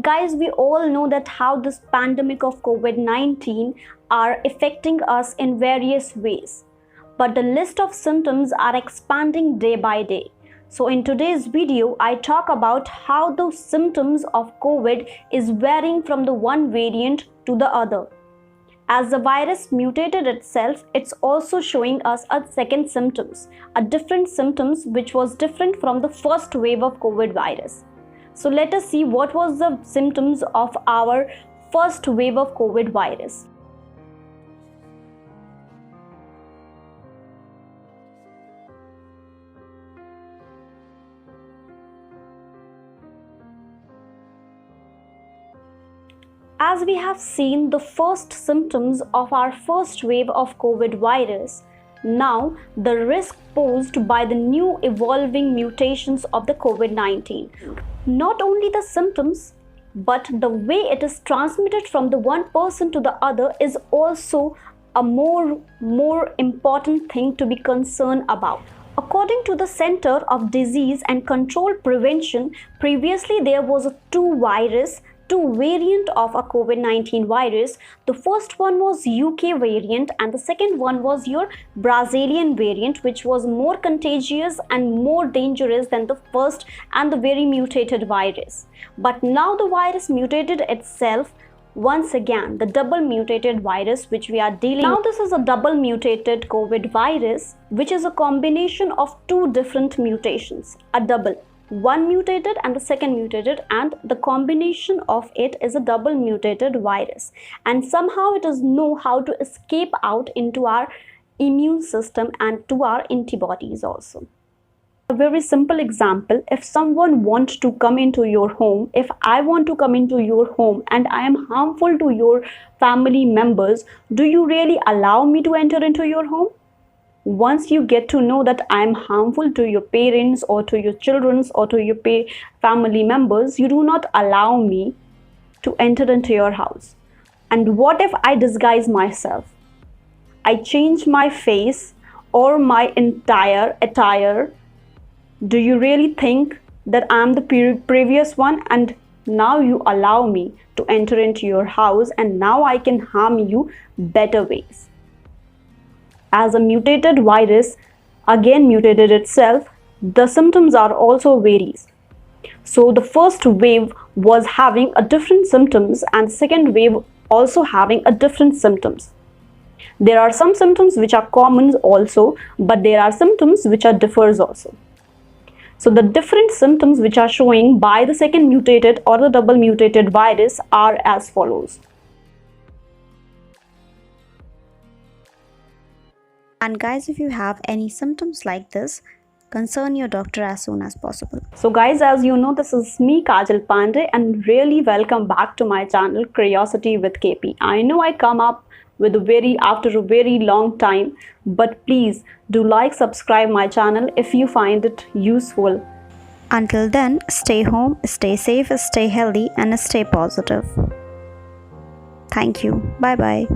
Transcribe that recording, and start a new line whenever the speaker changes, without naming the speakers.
Guys, we all know that how this pandemic of COVID-19 are affecting us in various ways. But the list of symptoms are expanding day by day. So in today's video, I talk about how the symptoms of COVID is varying from the one variant to the other. As the virus mutated itself, it's also showing us a second symptoms, a different symptoms which was different from the first wave of COVID virus. So let us see what was the symptoms of our first wave of COVID virus. As we have seen the first symptoms of our first wave of COVID virus, now the risk posed by the new evolving mutations of the COVID-19. Not only the symptoms, but the way it is transmitted from the one person to the other is also a more important thing to be concerned about. According to the Center of Disease and Control Prevention, previously there was two variant of a COVID-19 virus. The first one was UK variant and the second one was your Brazilian variant, which was more contagious and more dangerous than the first and the very mutated virus. But now the virus mutated itself once again, the double mutated virus which we are dealing with. Now this is a double mutated COVID virus, which is a combination of two different mutations, a double. One mutated and the second mutated, and the combination of it is a double mutated virus, and somehow it does know how to escape out into our immune system and to our antibodies also. A very simple example, if someone wants to come into your home, if I want to come into your home and I am harmful to your family members, do you really allow me to enter into your home? Once you get to know that I am harmful to your parents or to your children or to your family members, you do not allow me to enter into your house. And what if I disguise myself? I change my face or my entire attire. Do you really think that I am the previous one, and now you allow me to enter into your house and now I can harm you better ways? As a mutated virus again mutated itself, the symptoms are also varies. So the first wave was having a different symptoms and the second wave also having a different symptoms. There are some symptoms which are common also, but there are symptoms which are differs also. So the different symptoms which are showing by the second mutated or the double mutated virus are as follows.
And guys, if you have any symptoms like this, concern your doctor as soon as possible.
So guys, as you know, this is me, Kajal Pandey, and really welcome back to my channel Curiosity with KP. I know I come up with after a very long time, but please do like, subscribe my channel if you find it useful.
Until then, stay home, stay safe, stay healthy, and stay positive. Thank you. Bye bye.